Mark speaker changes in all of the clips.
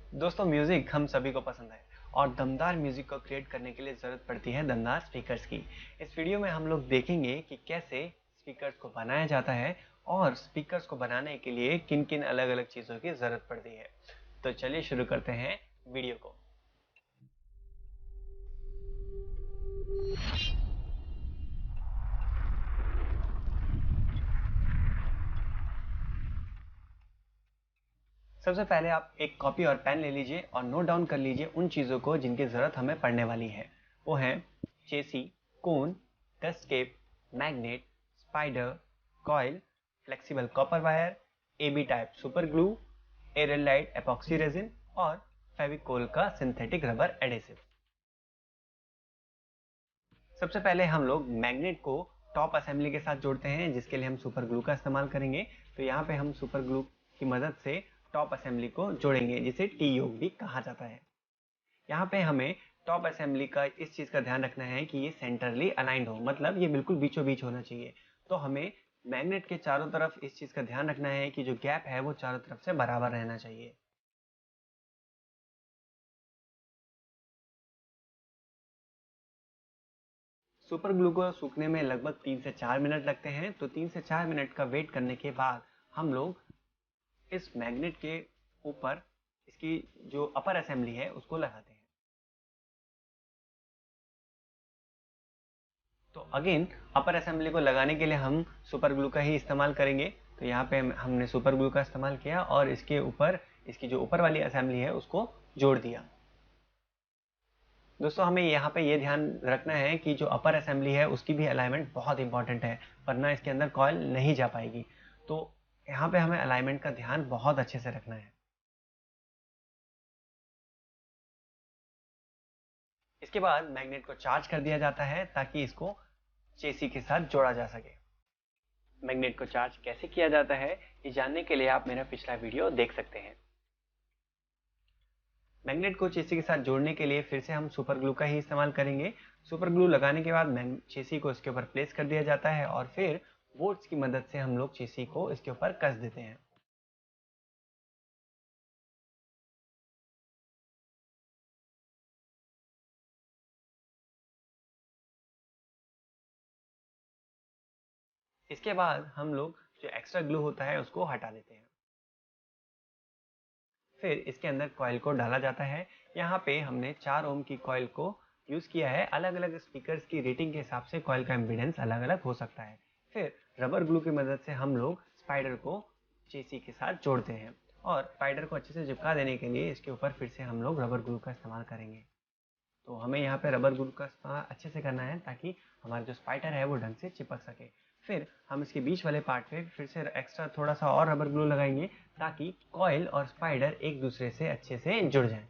Speaker 1: दोस्तों म्यूजिक हम सभी को पसंद है और दमदार म्यूजिक को क्रिएट करने के लिए ज़रूरत पड़ती है दमदार स्पीकर्स की। इस वीडियो में हम लोग देखेंगे कि कैसे स्पीकर्स को बनाया जाता है और स्पीकर्स को बनाने के लिए किन किन अलग अलग चीज़ों की ज़रूरत पड़ती है। तो चलिए शुरू करते हैं वीडियो को। सबसे पहले आप एक कॉपी और पेन ले लीजिए और नोट डाउन कर लीजिए उन चीज़ों को जिनकी ज़रूरत हमें पड़ने वाली है। वो हैं chassis, cone, dust cap, magnet, spider, coil, flexible copper wire, AB type super glue, airlight epoxy resin और फेविकोल का सिंथेटिक रबर एडेसिव। सबसे पहले हम लोग मैग्नेट को टॉप असेंबली के साथ जोड़ते हैं, जिसके लिए हम सुपर ग्लू का इस्तेमाल करेंगे। तो यहाँ पे हम सुपर ग्लू की मदद से टॉप असेंबली को जोड़ेंगे, जिसे टी योग भी कहा जाता है। यहाँ पे हमें टॉप असेंबली का इस चीज़ का ध्यान रखना है कि ये सेंटरली अलाइंड हो, मतलब ये बिल्कुल बीचों बीच होना चाहिए। तो हमें मैग्नेट के चारों तरफ इस चीज़ का ध्यान रखना है कि जो गैप है वो चारों तरफ से बराबर रहना चाहिए। सुपर ग्लू को सूखने में लगभग 3 से 4 मिनट लगते हैं। तो 3 से 4 मिनट का वेट करने के बाद हम लोग इस मैग्नेट के ऊपर इसकी जो अपर असेंबली है उसको लगाते हैं। तो अगेन अपर असेंबली को लगाने के लिए हम सुपर ग्लू का ही इस्तेमाल करेंगे। तो यहाँ पे हमने सुपर ग्लू का इस्तेमाल किया और इसके ऊपर इसकी जो ऊपर वाली असेंबली है उसको जोड़ दिया। दोस्तों हमें यहाँ पे ये ध्यान रखना है कि जो अपर असेंबली है उसकी भी अलाइनमेंट बहुत इंपॉर्टेंट है, वरना इसके अंदर कॉइल नहीं जा पाएगी। तो यहाँ पे हमें अलाइनमेंट का ध्यान बहुत अच्छे से रखना है। इसके बाद मैग्नेट को चार्ज कर दिया जाता है ताकि इसको चेसी के साथ जोड़ा जा सके। मैग्नेट को चार्ज कैसे किया जाता है ये जानने के लिए आप मेरा पिछला वीडियो देख सकते हैं। मैग्नेट को चेसी के साथ जोड़ने के लिए फिर से हम सुपर ग्लू का ही इस्तेमाल करेंगे। सुपर ग्लू लगाने के बाद चेसी को इसके ऊपर प्लेस कर दिया जाता है और फिर बोल्ट्स की मदद से हम लोग चेसी को इसके ऊपर कस देते हैं। इसके बाद हम लोग जो एक्स्ट्रा ग्लू होता है उसको हटा देते हैं। फिर इसके अंदर कॉइल को डाला जाता है। यहाँ पे हमने 4 ओम की कॉइल को यूज़ किया है। अलग अलग स्पीकर्स की रेटिंग के हिसाब से कॉइल का इम्पीडेंस अलग अलग हो सकता है। फिर रबर ग्लू की मदद से हम लोग स्पाइडर को चेसी के साथ जोड़ते हैं और स्पाइडर को अच्छे से चिपका देने के लिए इसके ऊपर फिर से हम लोग रबर ग्लू का इस्तेमाल करेंगे। तो हमें यहाँ पे रबर ग्लू का इस्तेमाल अच्छे से करना है ताकि हमारा जो स्पाइडर है वो ढंग से चिपक सके। फिर हम इसके बीच वाले पार्ट पे फिर से एक्स्ट्रा थोड़ा सा और रबर ग्लू लगाएंगे ताकि कॉइल और स्पाइडर एक दूसरे से अच्छे से जुड़ जाएं।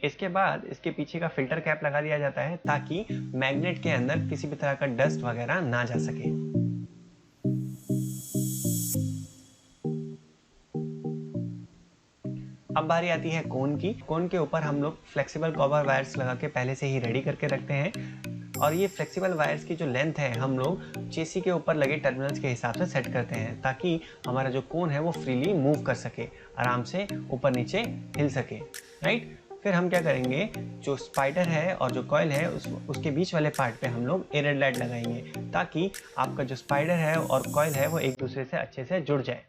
Speaker 1: इसके बाद इसके पीछे का फिल्टर कैप लगा दिया जाता है ताकि मैग्नेट के अंदर किसी भी तरह का डस्ट वगैरह ना जा सके। अब बारी आती है कोन की। कोन के ऊपर हम लोग फ्लेक्सिबल कॉपर वायर्स लगा के पहले से ही रेडी करके रखते हैं और ये फ्लेक्सिबल वायर्स की जो लेंथ है हम लोग चेसी के ऊपर लगे टर्मिनल्स के हिसाब से सेट करते हैं ताकि हमारा जो कोन है वो फ्रीली मूव कर सके, आराम से ऊपर नीचे हिल सके। राइट। फिर हम क्या करेंगे, जो स्पाइडर है और जो कॉइल है उसके बीच वाले पार्ट पे हम लोग एयर लाइट लगाएंगे ताकि आपका जो स्पाइडर है और कॉइल है वो एक दूसरे से अच्छे से जुड़ जाए।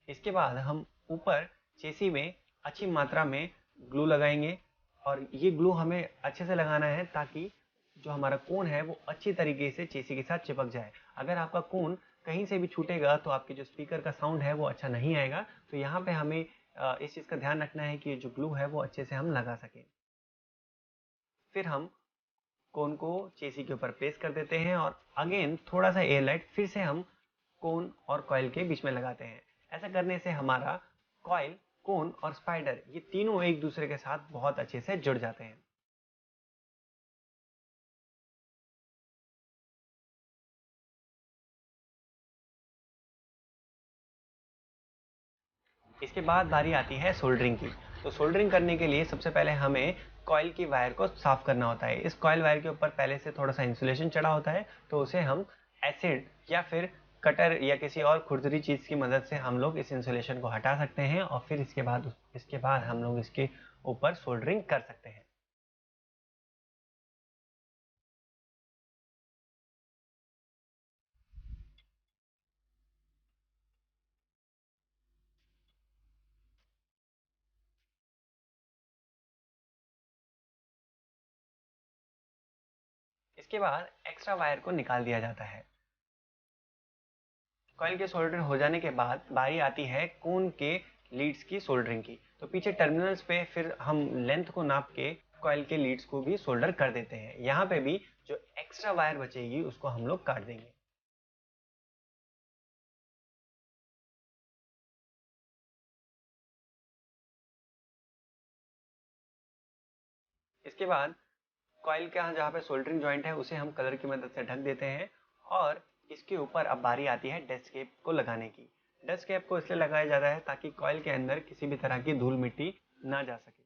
Speaker 1: इसके बाद हम ऊपर चेसी में अच्छी मात्रा में ग्लू लगाएंगे और ये ग्लू हमें अच्छे से लगाना है ताकि जो हमारा कोन है वो अच्छी तरीके से चेसी के साथ चिपक जाए। अगर आपका कोन कहीं से भी छूटेगा तो आपके जो स्पीकर का साउंड है वो अच्छा नहीं आएगा। तो यहाँ पे हमें इस चीज़ का ध्यान रखना है कि जो ग्लू है वो अच्छे से हम लगा सकें। फिर हम कोन को चेसी के ऊपर प्लेस कर देते हैं और अगेन थोड़ा सा एयर लाइट फिर से हम कोन और कॉइल के बीच में लगाते हैं। ऐसा करने से हमारा कॉइल, कोन और स्पाइडर ये तीनों एक दूसरे के साथ बहुत अच्छे से जुड़ जाते हैं। इसके बाद बारी आती है सोल्डरिंग की। तो सोल्डरिंग करने के लिए सबसे पहले हमें कॉइल की वायर को साफ करना होता है। इस कॉइल वायर के ऊपर पहले से थोड़ा सा इंसुलेशन चढ़ा होता है, तो उसे हम एसिड या फिर कटर या किसी और खुरदरी चीज़ की मदद से हम लोग इस इंसुलेशन को हटा सकते हैं और फिर इसके बाद हम लोग इसके ऊपर सोल्डरिंग कर सकते हैं। इसके बाद एक्स्ट्रा वायर को निकाल दिया जाता है। कॉइल के सोल्डर हो जाने के बाद बारी आती है कोन के लीड्स की सोल्डरिंग की। तो पीछे टर्मिनल्स पे फिर हम लेंथ को नाप के कॉइल के लीड्स को भी सोल्डर कर देते हैं। यहाँ पे भी जो एक्स्ट्रा वायर बचेगी उसको हम लोग काट देंगे। इसके बाद कॉइल का जहाँ पे सोल्डरिंग जॉइंट है उसे हम कलर की मदद से ढक देते हैं और इसके ऊपर अब बारी आती है डस्ट कैप को लगाने की। डस्ट कैप को इसलिए लगाया जाता है ताकि कॉइल के अंदर किसी भी तरह की धूल मिट्टी ना जा सके।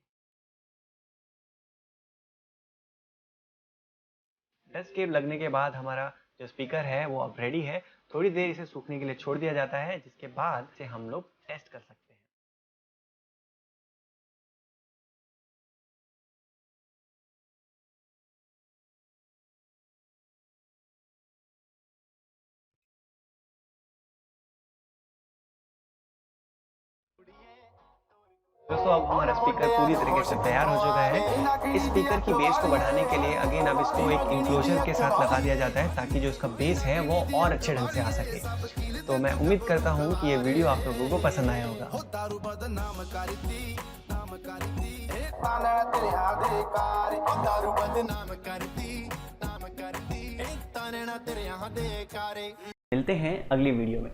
Speaker 1: डस्ट कैप लगने के बाद हमारा जो स्पीकर है वो अब रेडी है। थोड़ी देर इसे सूखने के लिए छोड़ दिया जाता है, जिसके बाद से हम लोग टेस्ट कर सकते हैं। दोस्तों अब हमारा स्पीकर पूरी तरीके से तैयार हो चुका है। इस स्पीकर की बेस को बढ़ाने के लिए अगेन अब इसको एक इंक्लोजर के साथ लगा दिया जाता है ताकि जो इसका बेस है वो और अच्छे ढंग से आ सके। तो मैं उम्मीद करता हूँ कि ये वीडियो आप लोगों को पसंद आया होगा। मिलते हैं अगली वीडियो में।